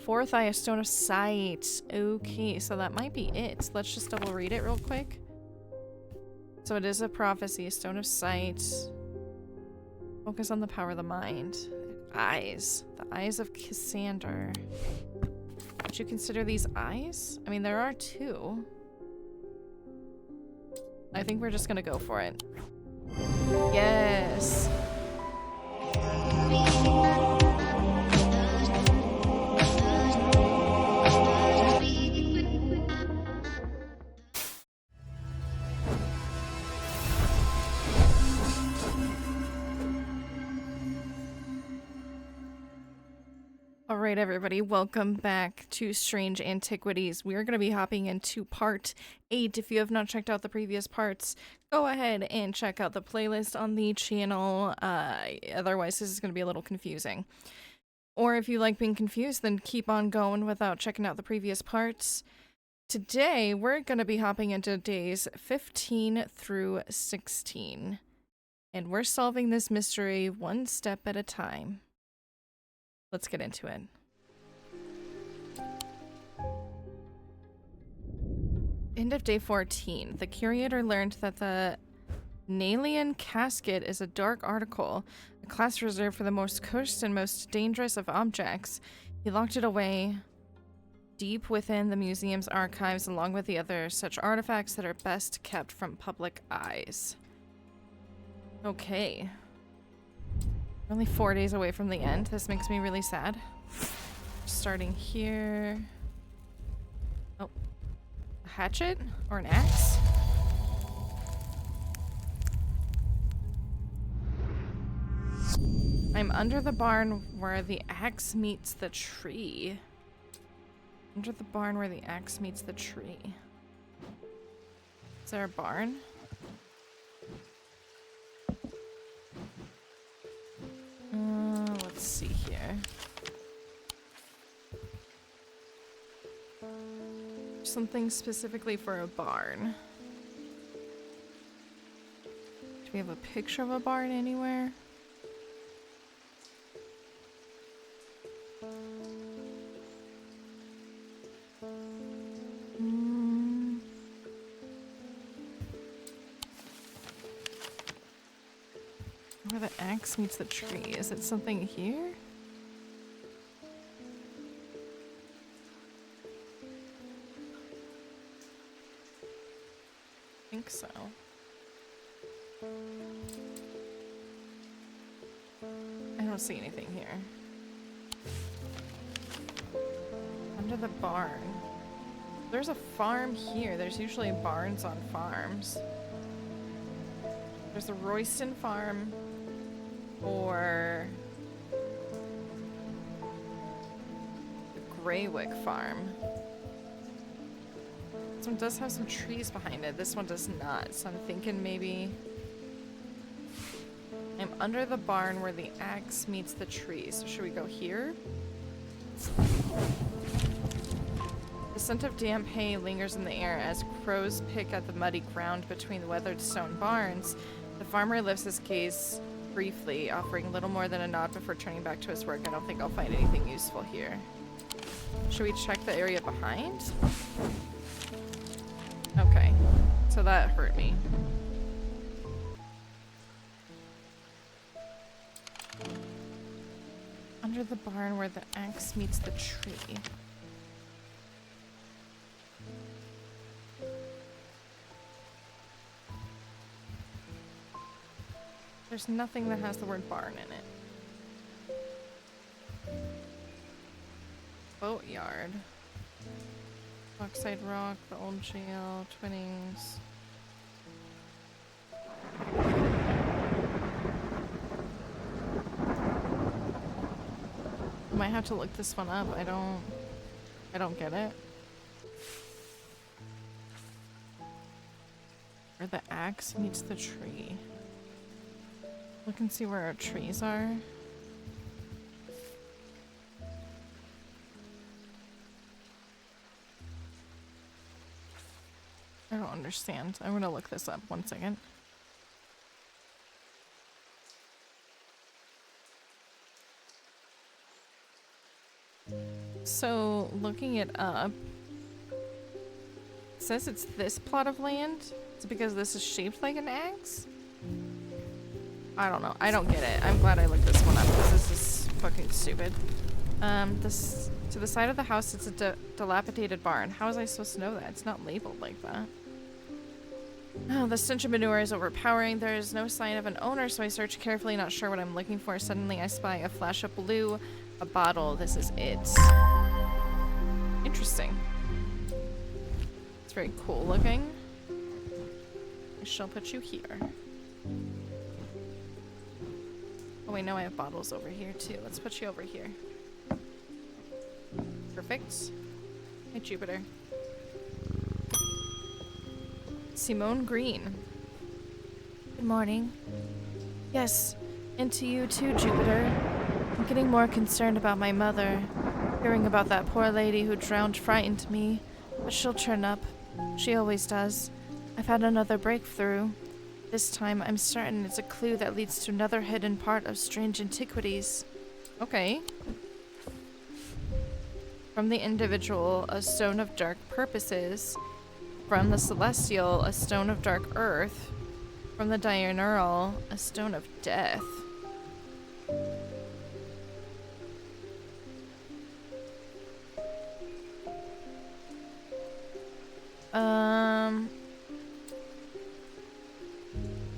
fourth eye, a stone of sight. Okay, so that might be it. Let's just double read it real quick. So it is a prophecy, a stone of sight. Focus on the power of the mind. Eyes. The eyes of Cassander. Would you consider these eyes? I mean, there are two. I think we're just gonna go for it. Yes. Alright everybody, welcome back to Strange Antiquities. We are going to be hopping into part 8. If you have not checked out the previous parts, go ahead and check out the playlist on the channel. Otherwise this is going to be a little confusing. Or if you like being confused, then keep on going without checking out the previous parts. Today we're going to be hopping into days 15 through 16. And we're solving this mystery one step at a time. Let's get into it. End of day 14. The curator learned that the Nalian casket is a dark article, a class reserved for the most cursed and most dangerous of objects. He locked it away deep within the museum's archives, along with the other such artifacts that are best kept from public eyes. Okay. We're only 4 days away from the end. This makes me really sad. Starting here. Oh. A hatchet? Or an axe? I'm under the barn where the axe meets the tree. Under the barn where the axe meets the tree. Is there a barn? Let's see here. Something specifically for a barn. Do we have a picture of a barn anywhere? Where the axe meets the tree. Is it something here? I think so. I don't see anything here. Under the barn. There's a farm here. There's usually barns on farms. There's the Royston farm. Or the Greywick farm. This one does have some trees behind it. This one does not. So I'm thinking maybe I'm under the barn where the axe meets the trees. So should we go here? The scent of damp hay lingers in the air as crows pick at the muddy ground between the weathered stone barns. The farmer lifts his gaze briefly, offering little more than a nod before turning back to his work. I don't think I'll find anything useful here. Should we check the area behind? Okay, so that hurt me. Under the barn where the axe meets the tree. There's nothing that has the word barn in it. Boatyard. Oxide Rock, the old jail, Twinnings. Might have to look this one up. I don't get it. Where the axe meets the tree. Look and see where our trees are. I don't understand. I'm gonna look this up. 1 second. so looking it up, it says it's this plot of land. Is it because this is shaped like an axe? I don't know. I don't get it. I'm glad I looked this one up because this is fucking stupid. This to the side of the house, it's a dilapidated barn. How was I supposed to know that? It's not labeled like that. Oh, the stench of manure is overpowering. There is no sign of an owner, so I search carefully, not sure what I'm looking for. Suddenly, I spy a flash of blue, a bottle. This is it. Interesting. It's very cool looking. I shall put you here. Oh wait, no, I have bottles over here too. Let's put you over here. Perfect. Hey, Jupiter. Simone Green. Good morning. Yes, and to you too, Jupiter. I'm getting more concerned about my mother. Hearing about that poor lady who drowned frightened me, but she'll turn up. She always does. I've had another breakthrough. This time, I'm certain it's a clue that leads to another hidden part of Strange Antiquities. Okay. From the individual, a stone of dark purposes. From the celestial, a stone of dark earth. From the diurnal, a stone of death.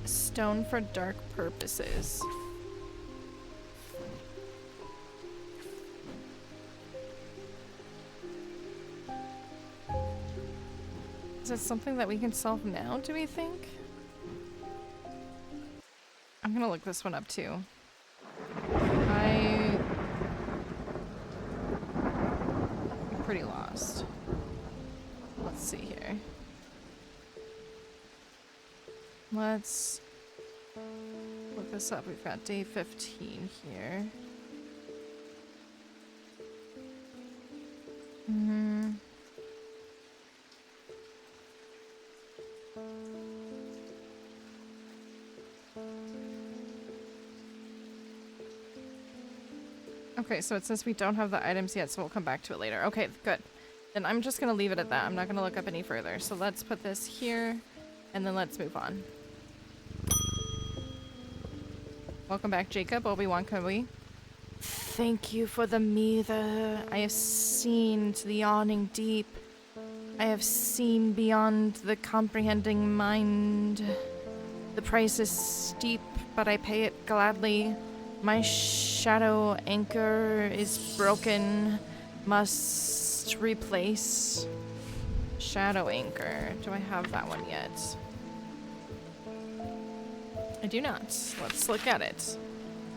Stone for dark purposes. Is that something that we can solve now, do we think? I'm gonna look this one up too. I'm pretty lost. Let's see here. Let's look this up. We've got day 15 here. Okay, so it says we don't have the items yet, so we'll come back to it later. Okay, good. Then I'm just gonna leave it at that. I'm not gonna look up any further. So let's put this here, and then let's move on. Welcome back, Jacob. Obi-Wan Kenobi. Thank you for the meather. I have seen to the yawning deep. I have seen beyond the comprehending mind. The price is steep, but I pay it gladly. My shadow anchor is broken. Must replace. Shadow anchor. Do I have that one yet? I do not. Let's look at it.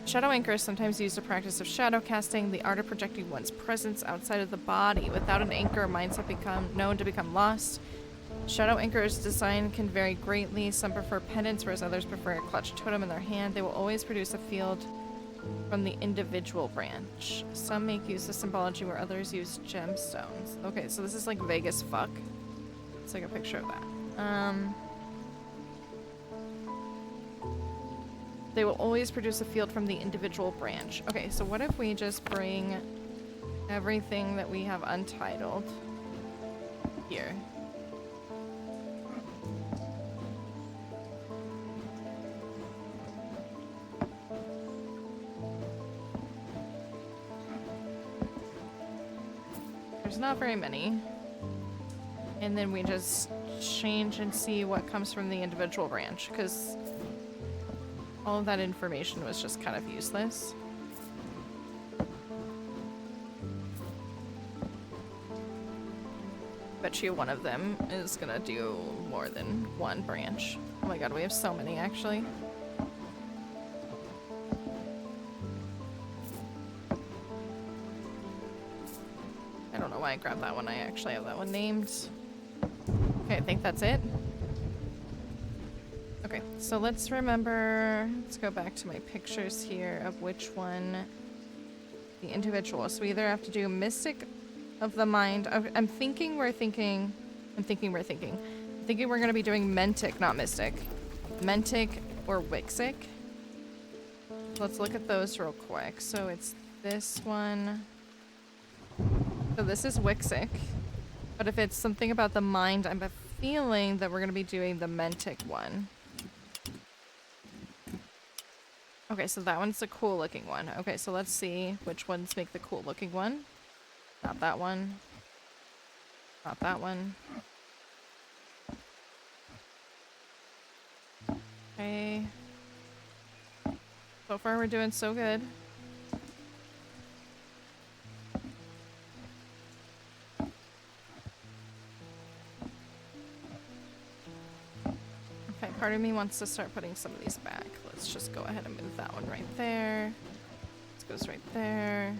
Shadow anchor is sometimes used to practice of shadow casting, the art of projecting one's presence outside of the body. Without an anchor, minds have become known to become lost. Shadow anchor's design can vary greatly. Some prefer pendants, whereas others prefer a clutched totem in their hand. They will always produce a field from the individual branch. Some make use of symbology where others use gemstones. Okay, so this is like vague as fuck. Let's take a picture of that. They will always produce a field from the individual branch. Okay, so what if we just bring everything that we have untitled here? There's not very many. And then we just change and see what comes from the individual branch, because all of that information was just kind of useless. Bet you one of them is gonna do more than one branch. Oh my god, we have so many actually. I don't know why I grabbed that one. I actually have that one named. Okay, I think that's it. Okay, so let's remember, let's go back to my pictures here of which one the individual. So we either have to do Mystic of the Mind. I'm thinking we're thinking we're going to be doing Mentic, not Mystic. Mentic or Wixic. Let's look at those real quick. So it's this one. So this is Wixic. But if it's something about the mind, I'm a feeling that we're going to be doing the Mentic one. Okay, so that one's the cool looking one. Okay, so let's see which ones make the cool looking one. Not that one. Not that one. Okay. So far we're doing so good. Okay, part of me wants to start putting some of these back. Let's just go ahead and move that one right there. This goes right there.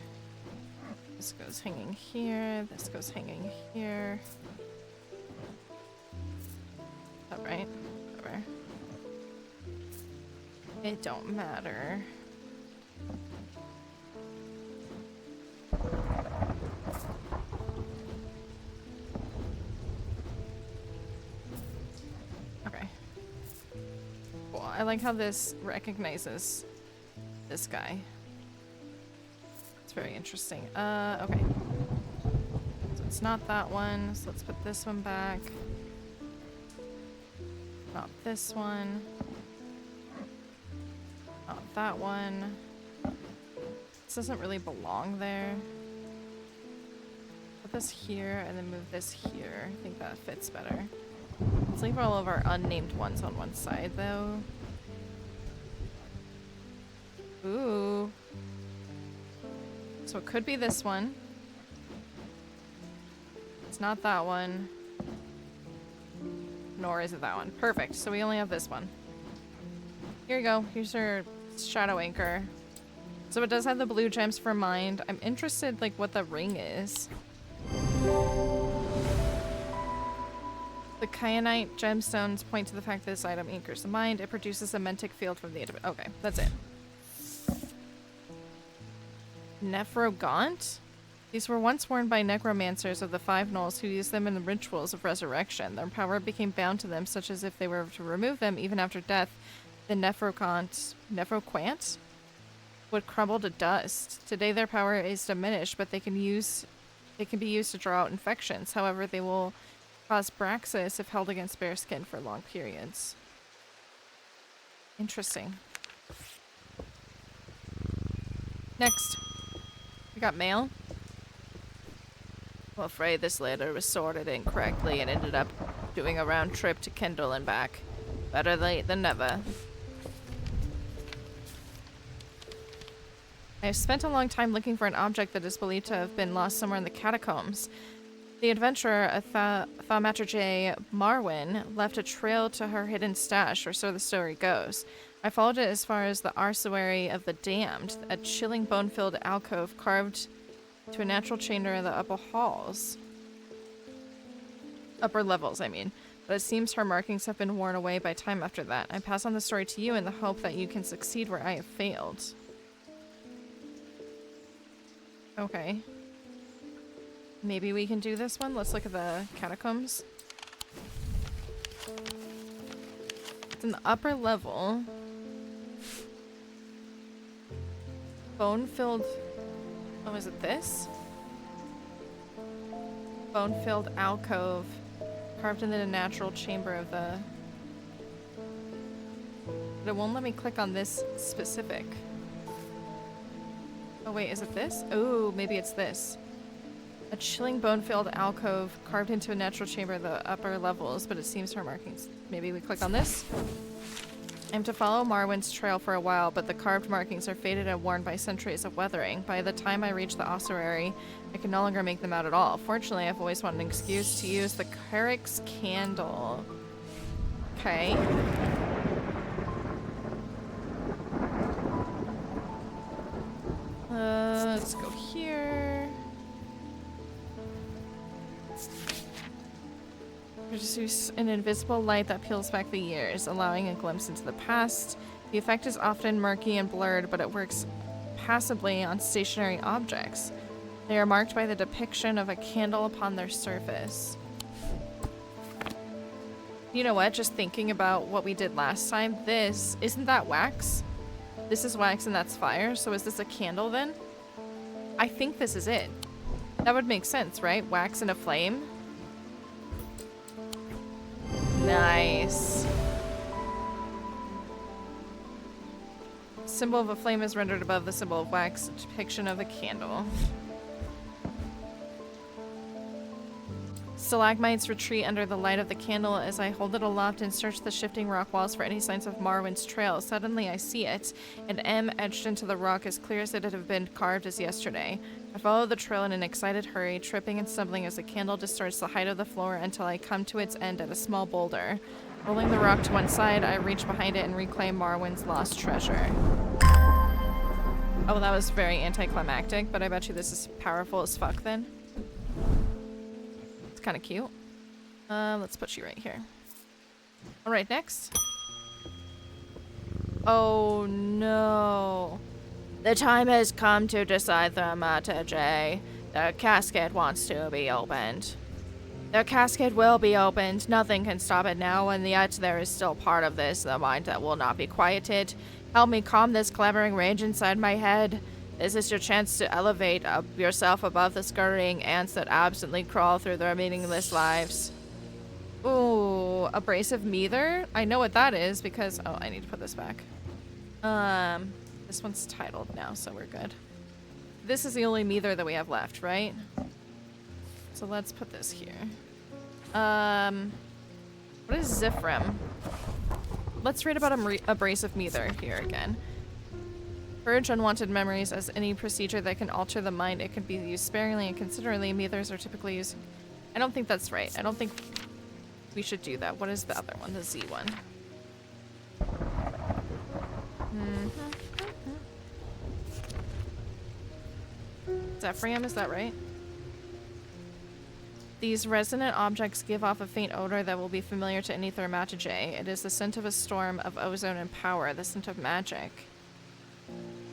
This goes hanging here. This goes hanging here. Is that right? Whatever. It don't matter. Okay. Cool. I like how this recognizes this guy. It's very interesting. Okay. So it's not that one, so let's put this one back. Not this one. Not that one. This doesn't really belong there. Put this here and then move this here. I think that fits better. Let's leave all of our unnamed ones on one side though. Ooh. So it could be this one. It's not that one. Nor is it that one. Perfect. So we only have this one. Here you go. Here's our shadow anchor. So it does have the blue gems for mind. I'm interested like what the ring is. The kyanite gemstones point to the fact that this item anchors the mind. It produces a mentic field from the individual. Okay, that's it. Nephrogaunt? These were once worn by necromancers of the Five Knolls who used them in the rituals of resurrection. Their power became bound to them, such as if they were to remove them even after death, the Nephrogaunt would crumble to dust. Today their power is diminished, but they can be used to draw out infections. However, they will cause Braxis if held against bare skin for long periods. Interesting. Next. We got mail. I'm afraid this letter was sorted incorrectly and ended up doing a round trip to Kendall and back. Better late than never. I have spent a long time looking for an object that is believed to have been lost somewhere in the catacombs. The adventurer, Thaumaturge Marwyn, left a trail to her hidden stash, or so the story goes. I followed it as far as the Arsuary of the Damned, a chilling bone-filled alcove carved to a natural chamber in the upper halls. Upper levels, I mean. But it seems her markings have been worn away by time after that. I pass on the story to you in the hope that you can succeed where I have failed. Okay. Maybe we can do this one. Let's look at the catacombs. It's in the upper level. Bone-filled... Oh, is it this? Bone-filled alcove carved into the natural chamber of the... But it won't let me click on this specific. Oh wait, is it this? Oh, maybe it's this. A chilling bone-filled alcove carved into a natural chamber of the upper levels, but it seems her markings. Maybe we click on this? I'm to follow Marwyn's trail for a while, but the carved markings are faded and worn by centuries of weathering. By the time I reach the ossuary, I can no longer make them out at all. Fortunately, I've always wanted an excuse to use the Carrick's candle. Okay. Let's go here. Produce an invisible light that peels back the years, allowing a glimpse into the past. The effect is often murky and blurred, but it works passably on stationary objects. They are marked by the depiction of a candle upon their surface. You know what? Just thinking about what we did last time, isn't that wax? This is wax and that's fire, so is this a candle then? I think this is it. That would make sense, right? Wax in a flame. Nice. Symbol of a flame is rendered above the symbol of wax, depiction of a candle. Stalagmites retreat under the light of the candle as I hold it aloft and search the shifting rock walls for any signs of Marwyn's trail. Suddenly I see it, an M etched into the rock as clear as it had been carved as yesterday. I follow the trail in an excited hurry, tripping and stumbling as the candle distorts the height of the floor until I come to its end at a small boulder. Rolling the rock to one side, I reach behind it and reclaim Marwyn's lost treasure. Oh, that was very anticlimactic, but I bet you this is powerful as fuck then. It's kind of cute. Let's put you right here. Alright, next. Oh no. The time has come to decide the matter, Jay. The casket wants to be opened. The casket will be opened. Nothing can stop it now, and yet there is still part of this, the mind that will not be quieted. Help me calm this clamoring rage inside my head. This is your chance to elevate up yourself above the scurrying ants that absently crawl through their meaningless lives. Ooh, abrasive meter? I know what that is because... Oh, I need to put this back. This one's titled now, so we're good. This is the only meter that we have left, right? So let's put this here. What is Zifrim? Let's read about abrasive meter here again. Purge unwanted memories. As any procedure that can alter the mind, it can be used sparingly and considerately. Meters are typically used... I don't think that's right. I don't think we should do that. What is the other one? The Z one. Zephyrium, is that right? These resonant objects give off a faint odor that will be familiar to any thaumaturge. It is the scent of a storm of ozone and power, the scent of magic.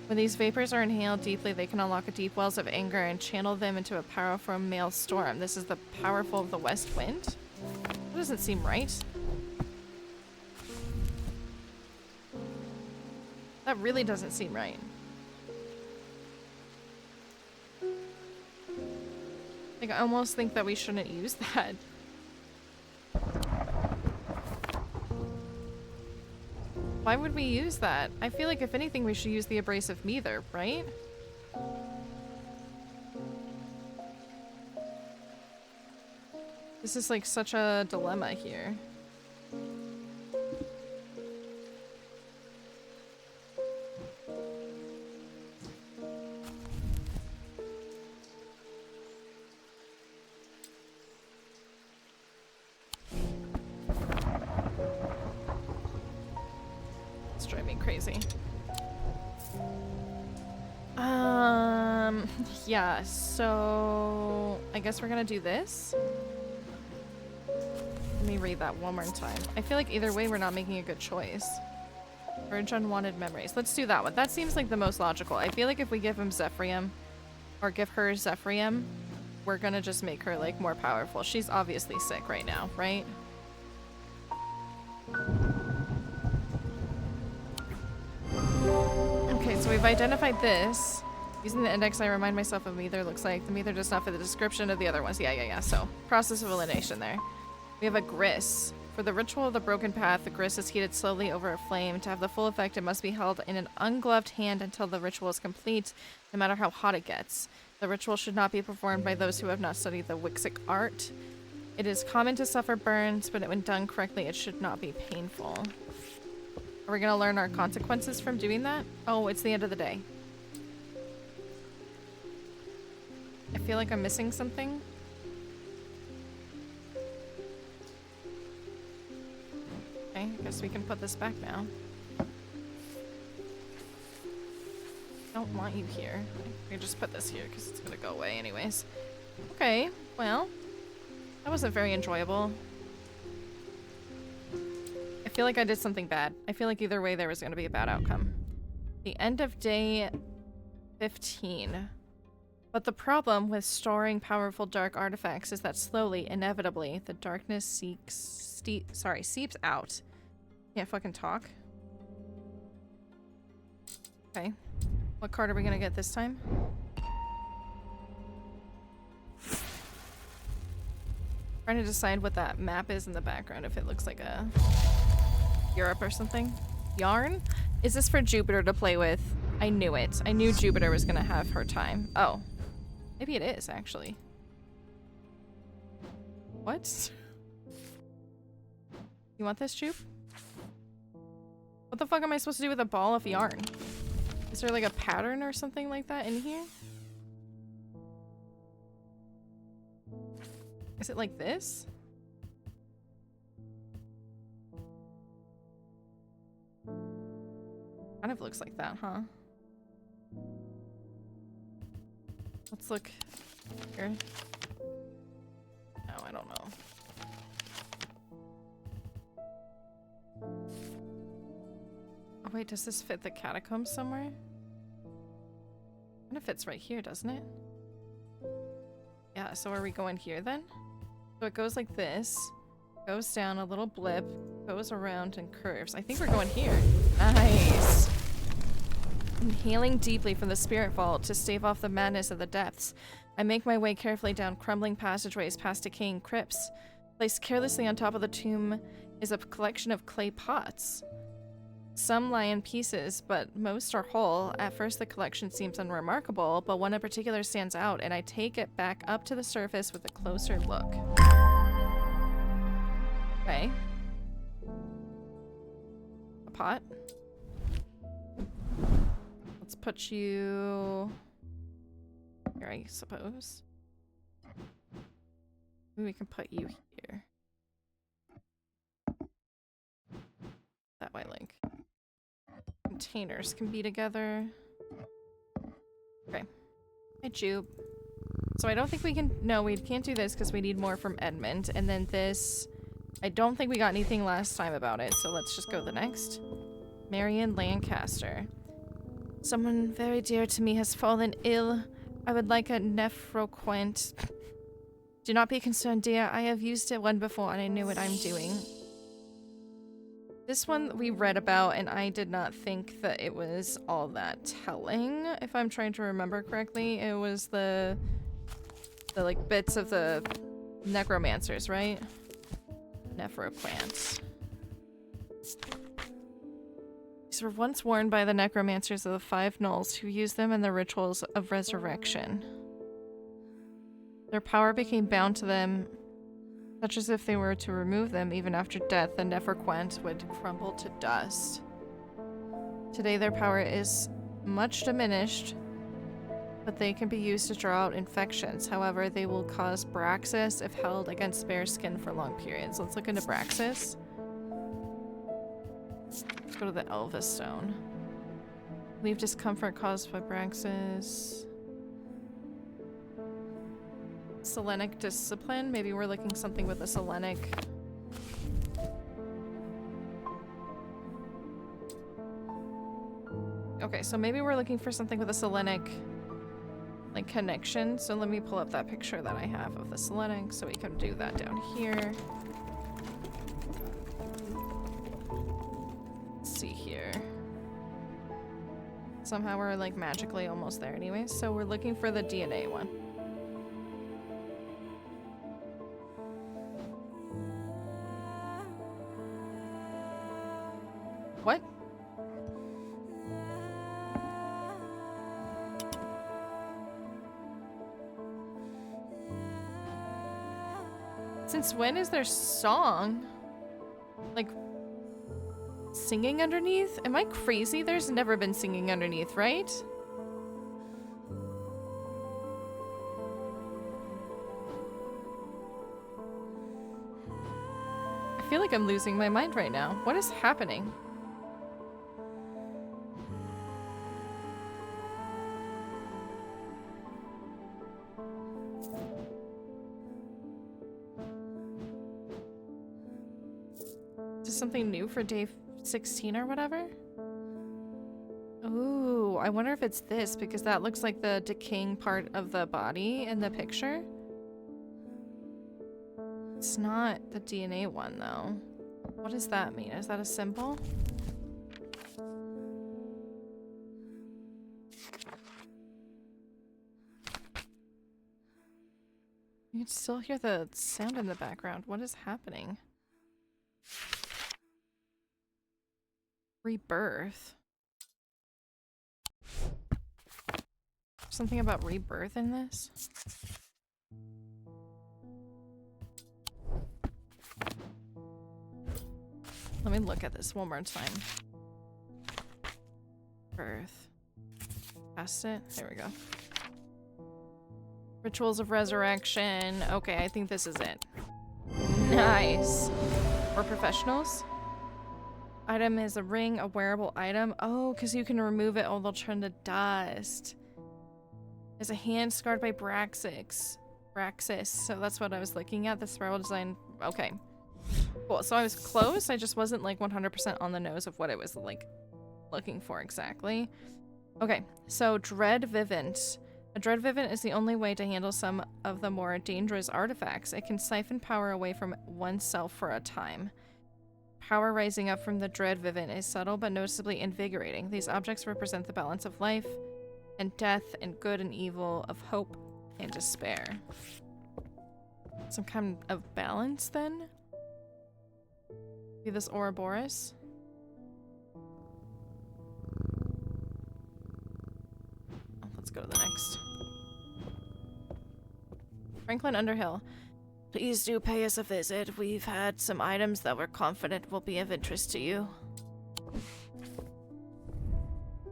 When these vapors are inhaled deeply, they can unlock deep wells of anger and channel them into a powerful male storm. This is the powerful of the west wind? That doesn't seem right. That really doesn't seem right. Like, I almost think that we shouldn't use that. Why would we use that? I feel like if anything we should use the abrasive meter, right? This is like such a dilemma here. Crazy. Yeah, so I guess we're gonna do this. Let me read that one more time. I feel like either way we're not making a good choice. Purge unwanted memories. Let's do that one. That seems like the most logical. I feel like if we give him Zephyrium, or give her Zephyrium, we're gonna just make her like more powerful. She's obviously sick right now, right? Okay, so we've identified this. Using the index, I remind myself of meter looks like. The meter does not fit the description of the other ones. Yeah. So, process of elimination there. We have a gris. For the ritual of the broken path, the gris is heated slowly over a flame. To have the full effect, it must be held in an ungloved hand until the ritual is complete, no matter how hot it gets. The ritual should not be performed by those who have not studied the Wixic art. It is common to suffer burns, but when done correctly, it should not be painful. Are we gonna learn our consequences from doing that? Oh, it's the end of the day. I feel like I'm missing something. Okay, I guess we can put this back now. I don't want you here. I can just put this here because it's gonna go away anyways. Okay, well, that wasn't very enjoyable. I feel like I did something bad. I feel like either way there was going to be a bad outcome. The end of day 15. But the problem with storing powerful dark artifacts is that slowly, inevitably, the darkness seeps out. Can't fucking talk. Okay. What card are we going to get this time? Trying to decide what that map is in the background, if it looks like a Europe or something. Yarn? Is this for Jupiter to play with? I knew it. I knew Jupiter was gonna have her time. Oh. Maybe it is, actually. What? You want this, Jupe? What the fuck am I supposed to do with a ball of yarn? Is there like a pattern or something like that in here? Is it like this? Kind of looks like that, huh? Let's look here. No, I don't know. Oh wait, does this fit the catacombs somewhere? Kind of fits right here, doesn't it? Yeah, so are we going here then? So it goes like this, goes down a little blip, goes around and curves. I think we're going here. Nice. Inhaling deeply from the spirit vault to stave off the madness of the depths, I make my way carefully down crumbling passageways past decaying crypts. Placed carelessly on top of the tomb is a collection of clay pots. Some lie in pieces, but most are whole. At first the collection seems unremarkable, but one in particular stands out, and I take it back up to the surface with a closer look. Okay. A pot. Let's put you here, I suppose. Maybe we can put you here. That way, Link. Containers can be together. Okay. Hi, Jupe. So I don't think we can... No, we can't do this because we need more from Edmund. And then this... I don't think we got anything last time about it, so let's just go to the next. Marion Lancaster. Someone very dear to me has fallen ill. I would like a nephroquent. Do not be concerned, dear. I have used it one before and I knew what I'm doing. This one we read about and I did not think that it was all that telling. If I'm trying to remember correctly, it was the like bits of the necromancers, right? Nephroquant. These were once worn by the necromancers of the Five Knolls who used them in the rituals of resurrection. Their power became bound to them, such as if they were to remove them even after death, the Nephroquant would crumble to dust. Today their power is much diminished, but they can be used to draw out infections. However, they will cause Braxis if held against bare skin for long periods. Let's look into Braxis. Let's go to the Elvis Stone. Leave discomfort caused by Braxis. Selenic discipline. Maybe we're looking something with a Selenic. Okay, so maybe we're looking for something with a Selenic like connection. So let me pull up that picture that I have of the Selenic so we can do that down here. Let's see here. Somehow we're like magically almost there anyway, so we're looking for the DNA one. What? Since when is there song? Like, singing underneath? Am I crazy? There's never been singing underneath, right? I feel like I'm losing my mind right now. What is happening? Something new for day 16 or whatever? Ooh, I wonder if it's this because that looks like the decaying part of the body in the picture. It's not the DNA one though. What does that mean? Is that a symbol? You can still hear the sound in the background. What is happening? Rebirth. Something about rebirth in this? Let me look at this one more time. Birth. Past it? There we go. Rituals of resurrection. Okay, I think this is it. Nice. For professionals? Item is a ring, a wearable item. Oh, because you can remove it. Oh, they'll turn to dust. There's a hand scarred by Braxis. So that's what I was looking at. The spiral design. Okay. Cool. So I was close. I just wasn't like 100% on the nose of what it was like looking for exactly. Okay. So Dread Vivint. A Dread Vivint is the only way to handle some of the more dangerous artifacts. It can siphon power away from oneself for a time. Power rising up from the Dread Vivint is subtle but noticeably invigorating. These objects represent the balance of life and death and good and evil, of hope and despair. Some kind of balance then? Be this Ouroboros. Let's go to the next. Franklin Underhill. Please do pay us a visit. We've had some items that we're confident will be of interest to you.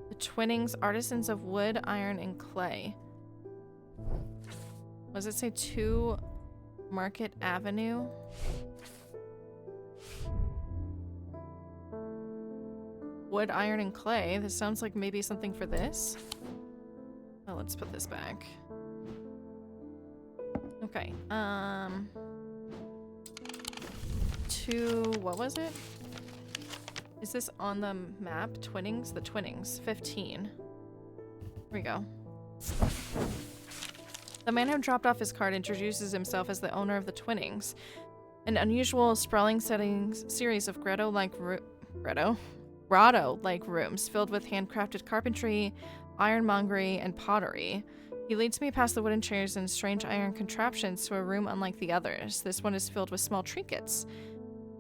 The Twinnings, artisans of wood, iron, and clay. What does it say? 2 Market Avenue? Wood, iron, and clay. This sounds like maybe something for this. Oh, let's put this back. Okay, what was it? Is this on the map? Twinnings? The Twinnings. 15. Here we go. The man who dropped off his card introduces himself as the owner of the Twinnings. An unusual, sprawling series of grotto-like rooms filled with handcrafted carpentry, ironmongery, and pottery. He leads me past the wooden chairs and strange iron contraptions to a room unlike the others. This one is filled with small trinkets.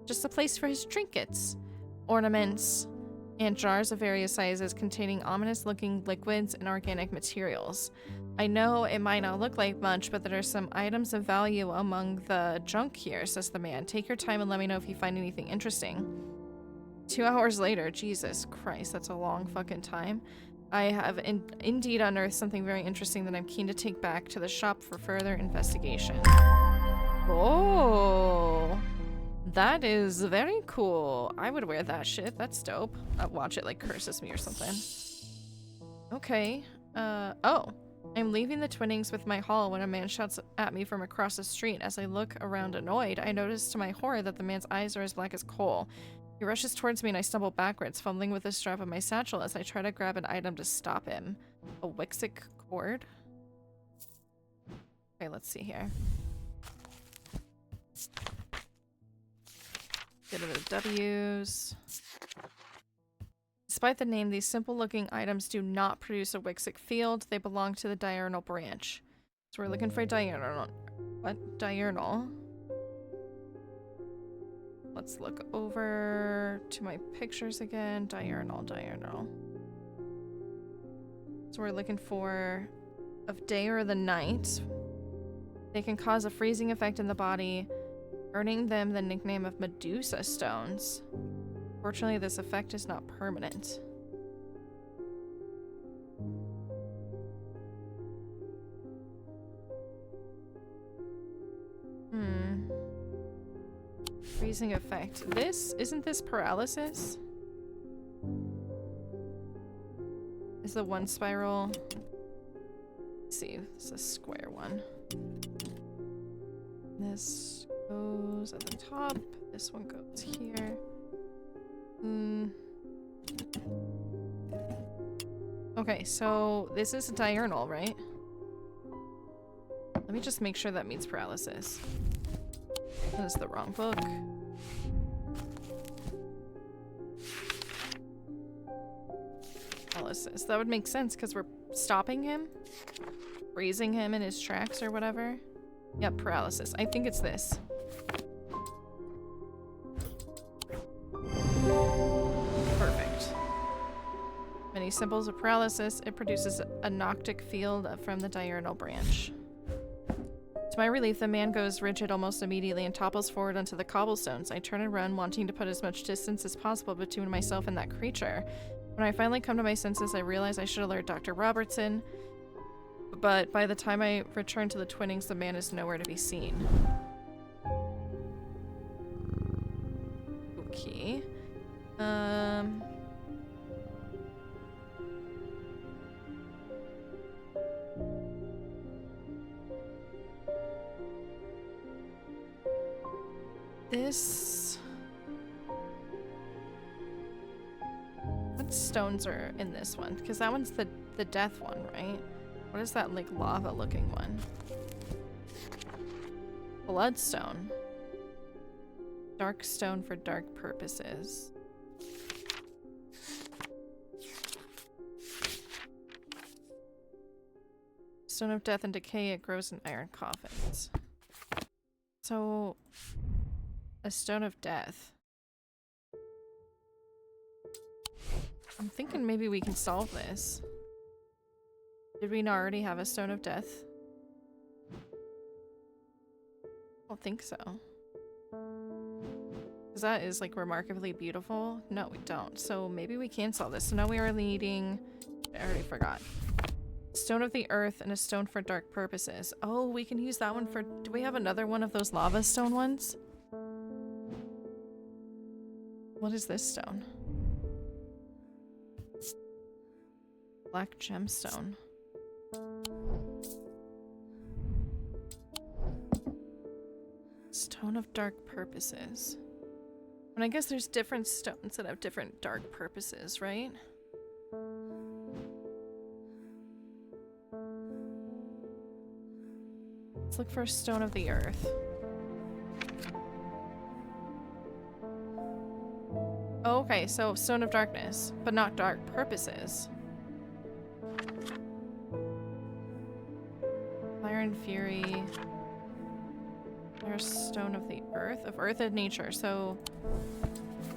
Just a place for his trinkets, ornaments, and jars of various sizes containing ominous-looking liquids and organic materials. I know it might not look like much, but there are some items of value among the junk here, says the man. Take your time and let me know if you find anything interesting. 2 hours later, Jesus Christ, that's a long fucking time. I have indeed unearthed something very interesting that I'm keen to take back to the shop for further investigation. Oh, that is very cool. I would wear that shit. That's dope. I'll watch it like curses me or something. Okay. Oh. I'm leaving the Twinnings with my haul when a man shouts at me from across the street. As I look around annoyed, I notice to my horror that the man's eyes are as black as coal. He rushes towards me and I stumble backwards, fumbling with the strap of my satchel as I try to grab an item to stop him. A Wixic cord? Okay, let's see here. Get rid of the W's. Despite the name, these simple-looking items do not produce a Wixic field. They belong to the diurnal branch. So we're looking for diurnal. What? Diurnal. Let's look over to my pictures again. Diurnal. So we're looking for of day or the night. They can cause a freezing effect in the body, earning them the nickname of Medusa stones. Fortunately, this effect is not permanent. Freezing effect. Isn't this paralysis? Is the one spiral? Let's see, this is a square one. This goes at the top. This one goes here. Okay, so this is a diurnal, right? Let me just make sure that means paralysis. That is the wrong book. Paralysis. That would make sense because we're stopping him, freezing him in his tracks or whatever. Yep, paralysis. I think it's this. Perfect. Many symbols of paralysis. It produces a noctic field from the diurnal branch. To my relief, the man goes rigid almost immediately and topples forward onto the cobblestones. I turn and run, wanting to put as much distance as possible between myself and that creature. When I finally come to my senses, I realize I should alert Dr. Robertson, but by the time I return to the Twinnings, the man is nowhere to be seen. Okay. This... What stones are in this one? Because that one's the death one, right? What is that, like, lava-looking one? Bloodstone. Dark stone for dark purposes. Stone of death and decay, it grows in iron coffins. So... a stone of death. I'm thinking maybe we can solve this. Did we not already have a stone of death? I don't think so. Because that is like remarkably beautiful. No, we don't. So maybe we can solve this. So now we are needing... I already forgot. Stone of the earth and a stone for dark purposes. Oh, we can use that one for... Do we have another one of those lava stone ones? What is this stone? Black gemstone. Stone of dark purposes. And I guess there's different stones that have different dark purposes, right? Let's look for a stone of the earth. Oh, okay, so stone of darkness, but not dark purposes. Fire and fury. There's stone of the earth, of earth and nature, so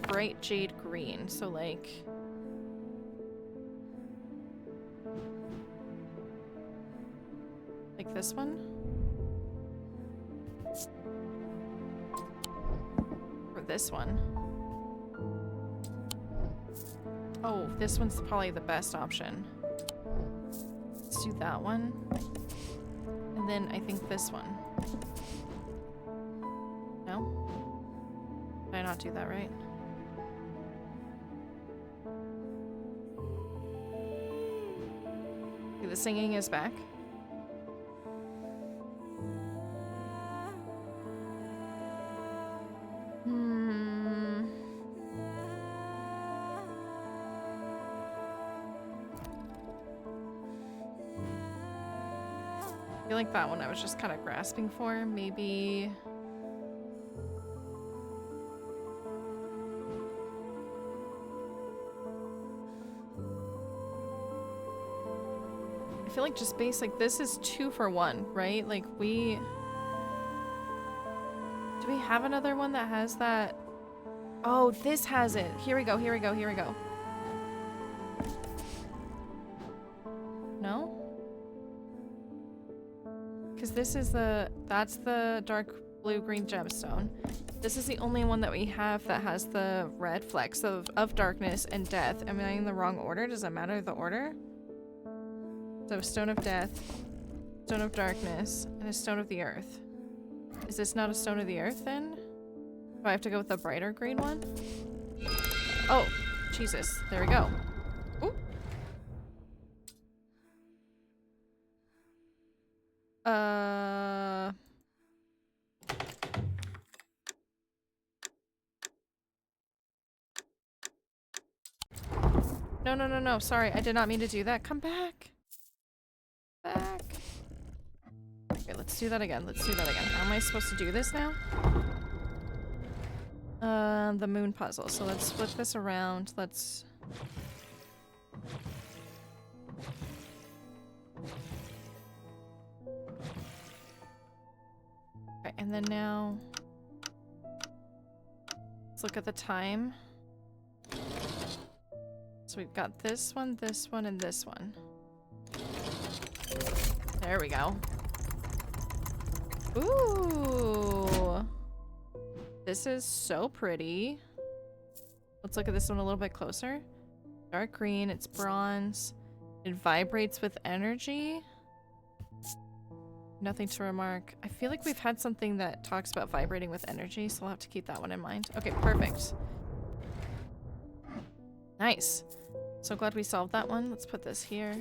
bright jade green, so like this one? Or this one? Oh, this one's probably the best option. Let's do that one. And then I think this one. No? Did I not do that right? Okay, the singing is back. I feel like that one I was just kind of grasping for. Maybe... I feel like just basic, this is 2 for 1, right? Like we... Do we have another one that has that? Oh, this has it. Here we go, here we go, here we go. No? Because this is that's the dark blue-green gemstone. This is the only one that we have that has the red flecks of darkness and death. Am I in the wrong order? Does it matter the order? So stone of death, stone of darkness, and a stone of the earth. Is this not a stone of the earth then? Do I have to go with the brighter green one? Oh, Jesus. There we go. Ooh. No, no, no, no. Sorry, I did not mean to do that. Come back. Back. Okay, let's do that again. Let's do that again. How am I supposed to do this now? The moon puzzle. So let's flip this around. Let's... Okay, and then now let's look at the time. So we've got this one, and this one. There we go. Ooh. This is so pretty. Let's look at this one a little bit closer. Dark green, it's bronze. It vibrates with energy. Nothing to remark. I feel like we've had something that talks about vibrating with energy, so I'll have to keep that one in mind. Okay, perfect. Nice. So glad we solved that one. Let's put this here.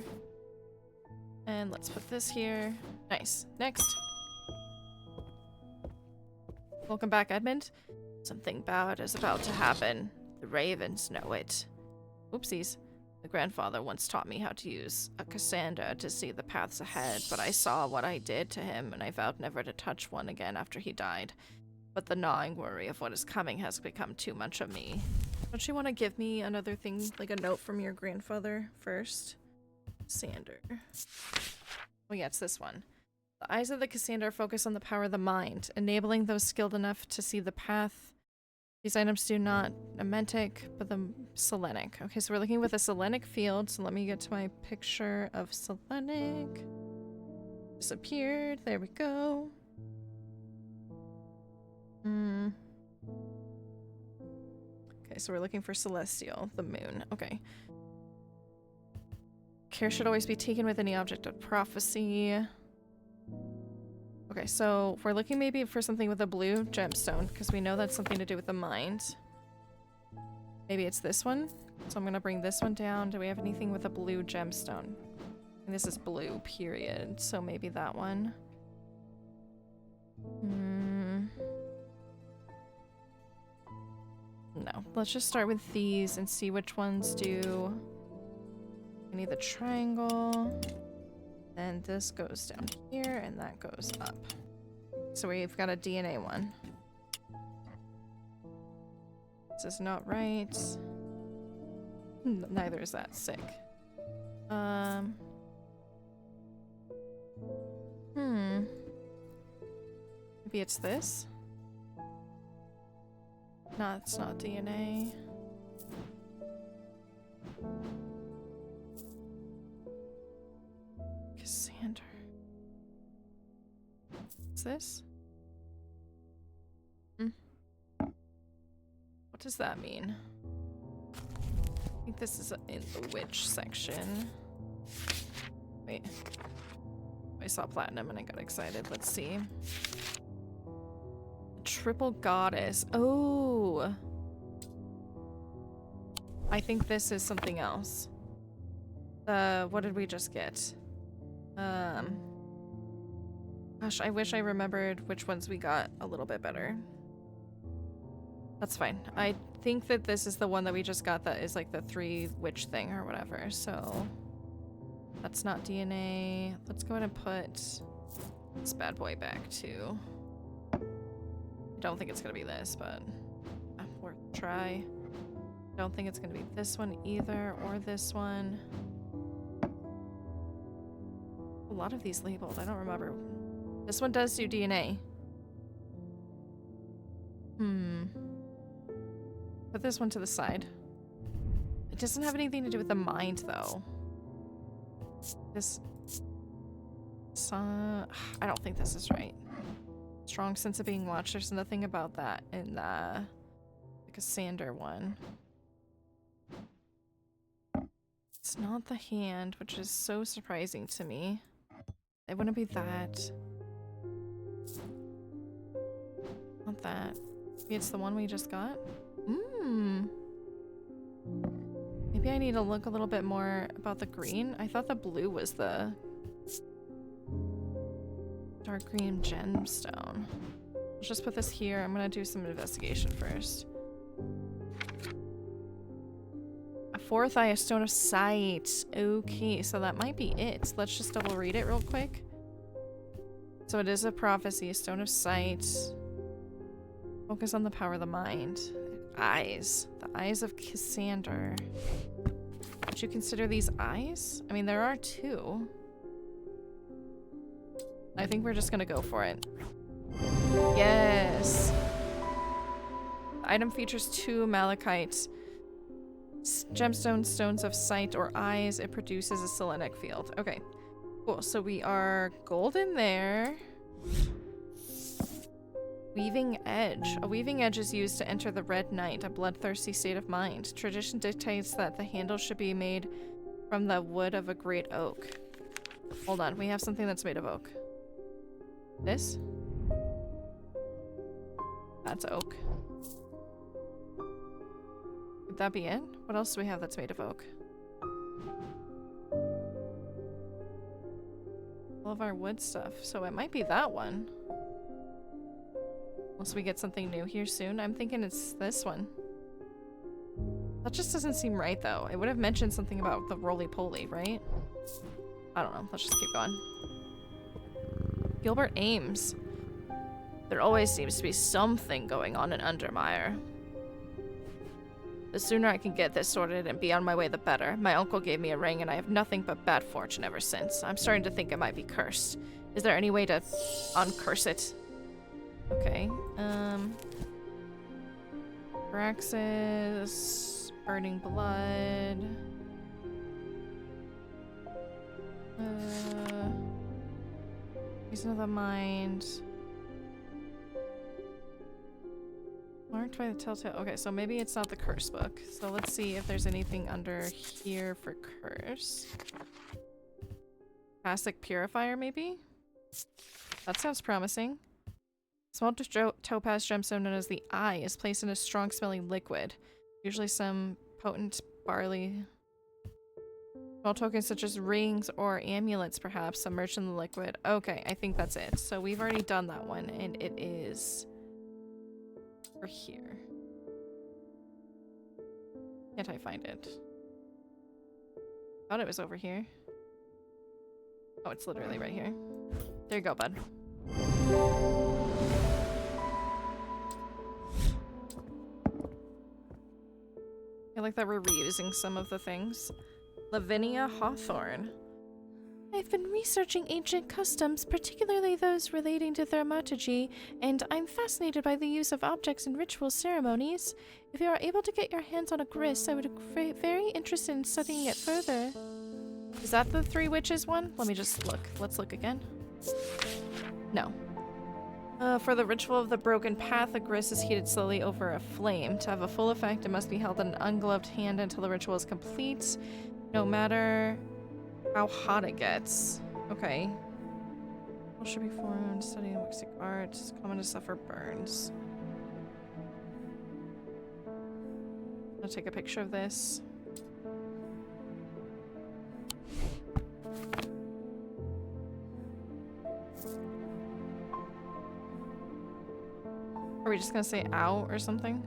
And let's put this here. Nice. Next. Welcome back, Edmund. Something bad is about to happen. The ravens know it. Oopsies. The grandfather once taught me how to use a Cassandra to see the paths ahead, but I saw what I did to him, and I vowed never to touch one again after he died. But the gnawing worry of what is coming has become too much of me. Don't you want to give me another thing, like a note from your grandfather first? Cassandra. Oh yeah, it's this one. The eyes of the Cassandra focus on the power of the mind, enabling those skilled enough to see the path. These items do not Amentic, but the Selenic. Okay, so we're looking with a Selenic field, so let me get to my picture of Selenic. Disappeared. There we go. Okay, so we're looking for Celestial, the moon. Okay. Care should always be taken with any object of prophecy. Okay, so we're looking maybe for something with a blue gemstone, because we know that's something to do with the mind. Maybe it's this one. So I'm going to bring this one down. Do we have anything with a blue gemstone? And this is blue, period. So maybe that one. No. Let's just start with these and see which ones do. We need the triangle. And this goes down here, and that goes up. So we've got a DNA one. This is not right. Neither is that. Sick. Maybe it's this? No, it's not DNA. Cassandra. What's this? What does that mean? I think this is in the witch section. Wait. I saw platinum and I got excited. Let's see. Triple goddess. Oh. I think this is something else. What did we just get? Gosh, I wish I remembered which ones we got a little bit better. That's fine. I think that this is the one that we just got that is like the 3 witch thing or whatever, so that's not DNA. Let's go ahead and put this bad boy back too. I don't think it's gonna be this, but worth a try. Don't think it's gonna be this one either, or this one. A lot of these labeled, I don't remember. This one does do DNA. Put this one to the side. It doesn't have anything to do with the mind, though. This... I don't think this is right. Strong sense of being watched. There's nothing about that in the Cassandra one. It's not the hand, which is so surprising to me. It wouldn't be that. Not that. Maybe it's the one we just got? Maybe I need to look a little bit more about the green. I thought the blue was the dark green gemstone. Let's just put this here. I'm gonna do some investigation first. A 4th eye, a stone of sight. Okay, so that might be it. Let's just double read it real quick. So it is a prophecy, a stone of sight. Focus on the power of the mind. Eyes. The eyes of Cassandra. Would you consider these eyes? I mean, there are 2. I think we're just gonna go for it. Yes. The item features 2 malachite gemstone stones of sight or eyes. It produces a selenic field. Okay, cool. So we are golden there. Weaving edge. A weaving edge is used to enter the red night, a bloodthirsty state of mind. Tradition dictates that the handle should be made from the wood of a great oak. Hold on, we have something that's made of oak. This? That's oak. Could that be it? What else do we have that's made of oak? All of our wood stuff. So it might be that one. Unless we get something new here soon. I'm thinking it's this one. That just doesn't seem right though. It would have mentioned something about the roly-poly, right? I don't know. Let's just keep going. Gilbert Ames. There always seems to be something going on in Undermere. The sooner I can get this sorted and be on my way, the better. My uncle gave me a ring and I have nothing but bad fortune ever since. I'm starting to think it might be cursed. Is there any way to uncurse it? Okay, Praxis, burning blood. Reason of the mind. Marked by the telltale. Okay, so maybe it's not the curse book. So let's see if there's anything under here for curse. Classic purifier, maybe? That sounds promising. Small topaz gemstone known as the Eye is placed in a strong-smelling liquid. Usually some potent barley. Small tokens such as rings or amulets, perhaps, submerged in the liquid. Okay, I think that's it. So we've already done that one, and it is over here. Can't I find it? Thought it was over here. Oh, it's literally right here. There you go, bud. I like that we're reusing some of the things. Lavinia Hawthorne. I've been researching ancient customs, particularly those relating to thaumaturgy, and I'm fascinated by the use of objects in ritual ceremonies. If you are able to get your hands on a grist, I would be very interested in studying it further. Is that the Three Witches one? Let me just look. Let's look again. No. For the ritual of the broken path, a grist is heated slowly over a flame. To have a full effect, it must be held in an ungloved hand until the ritual is complete, no matter how hot it gets. Okay. What should be formed? Studying linguistic art. It's common to suffer burns. I'll take a picture of this. Are we just gonna say ow or something?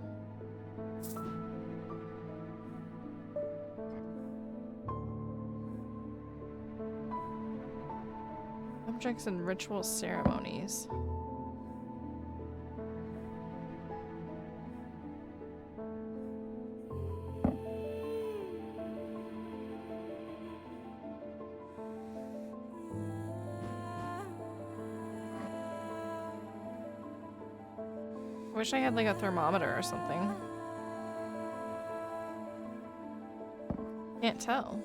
Objects and ritual ceremonies. I wish I had like a thermometer or something. Can't tell.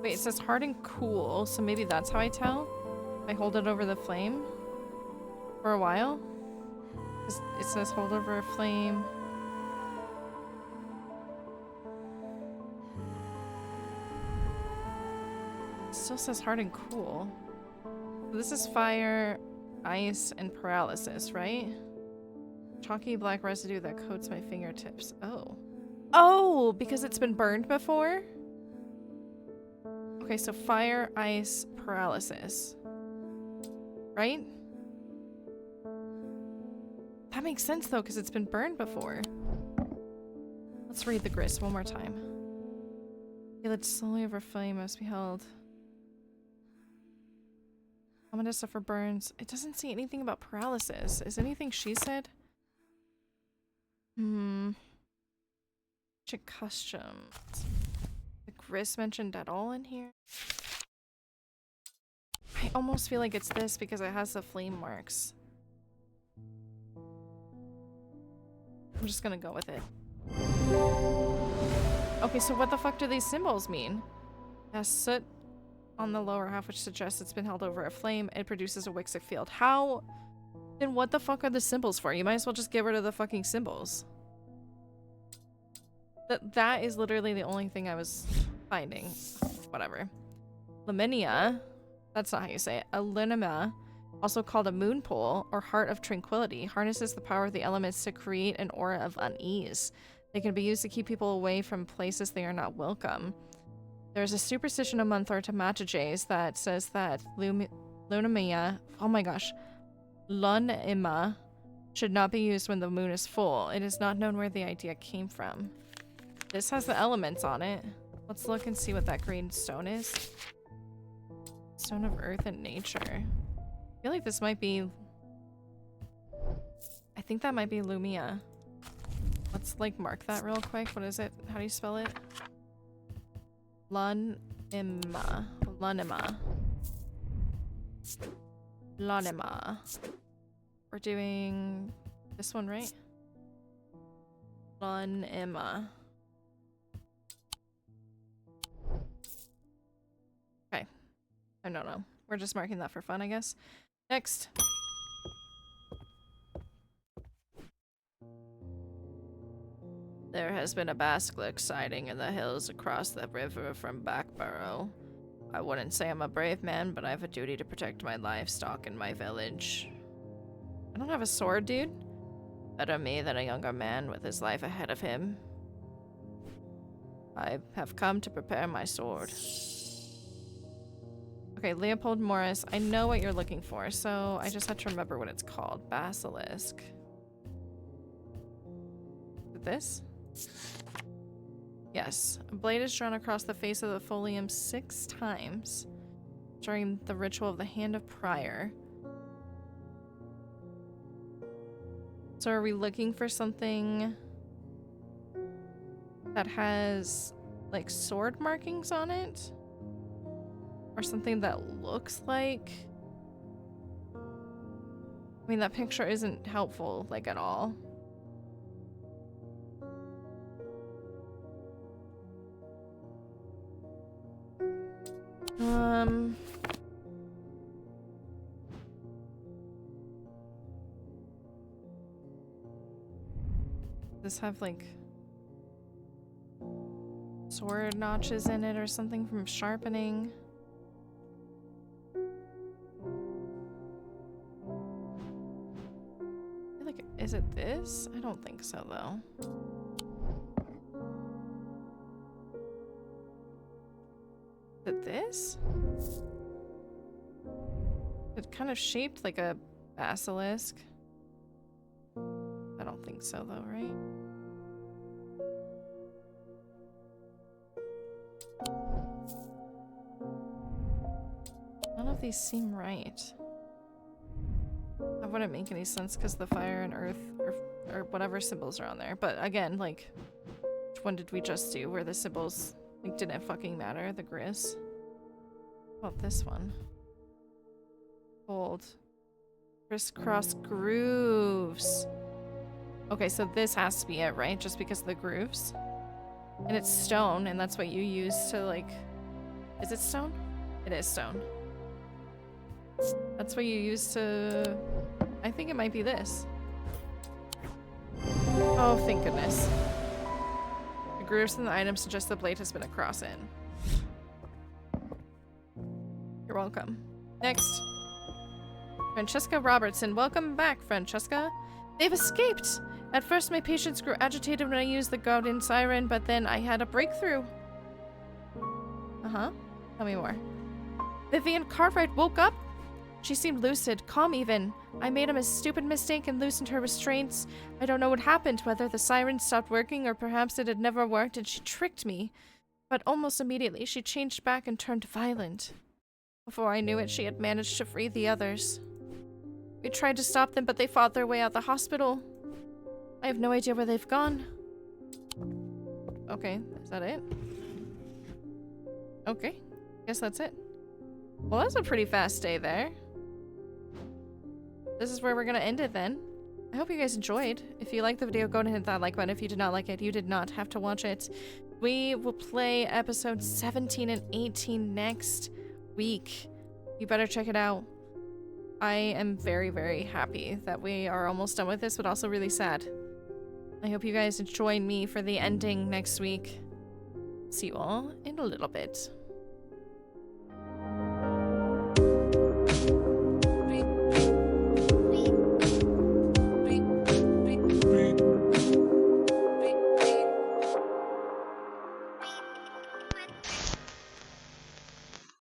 Wait, it says hard and cool, so maybe that's how I tell? I hold it over the flame for a while? It says hold over a flame. It still says hard and cool. So this is fire, ice, and paralysis, right? Chalky black residue that coats my fingertips. Oh. Oh, because it's been burned before? Okay, so fire, ice, paralysis. Right? That makes sense though, because it's been burned before. Let's read the grist one more time. It slowly over flame must be held. I'm gonna suffer burns. It doesn't say anything about paralysis. Is anything she said? She Cryptic customs. The Gris mentioned at all in here? I almost feel like it's this because it has the flame marks. I'm just gonna go with it. Okay, so what the fuck do these symbols mean? It has soot on the lower half, which suggests it's been held over a flame. It produces a Wixic field. How? Then what the fuck are the symbols for? You might as well just get rid of the fucking symbols. That is literally the only thing I was finding. Whatever. Laminia. That's not how you say it. A linima, also called a moon pole or heart of tranquility, harnesses the power of the elements to create an aura of unease. They can be used to keep people away from places they are not welcome. There's a superstition among Thortomachiges that says that Lunimia, oh my gosh, Lunima should not be used when the moon is full. It is not known where the idea came from. This has the elements on it. Let's look and see what that green stone is. Stone of earth and nature. I feel like this might be... I think that might be Lumia. Let's like mark that real quick. What is it? How do you spell it? Lunima. Lunima. Lunima. We're doing this one, right? Lunima. Okay. I don't know. We're just marking that for fun, I guess. Next. There has been a Basilisk sighting in the hills across the river from Backborough. I wouldn't say I'm a brave man, but I have a duty to protect my livestock in my village. I don't have a sword, dude. Better me than a younger man with his life ahead of him. I have come to prepare my sword. Okay, Leopold Morris, I know what you're looking for, so I just have to remember what it's called. Basilisk. Is it this? Yes. A blade is drawn across the face of the folium 6 times during the ritual of the Hand of Prior. So are we looking for something that has like sword markings on it? Or something that looks like... I mean, that picture isn't helpful, like, at all. Does this have, like, sword notches in it or something from sharpening? Is it this? I don't think so, though. Is it this? It's kind of shaped like a basilisk. I don't think so, though, right? None of these seem right. That wouldn't make any sense because the fire and earth or whatever symbols are on there. But again, like, which one did we just do where the symbols like didn't fucking matter? The Gris. How about this one? Hold. Crisscross grooves. Okay, so this has to be it, right? Just because of the grooves. And it's stone, and that's what you use to like... Is it stone? It is stone. That's what you use to... I think it might be this. Oh, thank goodness. The grooves in the item suggest the blade has been a cross in. You're welcome. Next. Francesca Robertson. Welcome back, Francesca. They've escaped! At first, my patients grew agitated when I used the guardian siren, but then I had a breakthrough. Uh-huh. Tell me more. Vivian Cartwright woke up. She seemed lucid, calm even. I made a stupid mistake and loosened her restraints. I don't know what happened, whether the siren stopped working or perhaps it had never worked and she tricked me. But almost immediately, she changed back and turned violent. Before I knew it, she had managed to free the others. We tried to stop them, but they fought their way out the hospital. I have no idea where they've gone. Okay, is that it? Okay, guess that's it. Well, that's a pretty fast day there. This is where we're gonna end it then. I hope you guys enjoyed. If you liked the video, go ahead and hit that like button. If you did not like it, you did not have to watch it. We will play episodes 17 and 18 next week. You better check it out. I am very, very happy that we are almost done with this, but also really sad. I hope you guys join me for the ending next week. See you all in a little bit.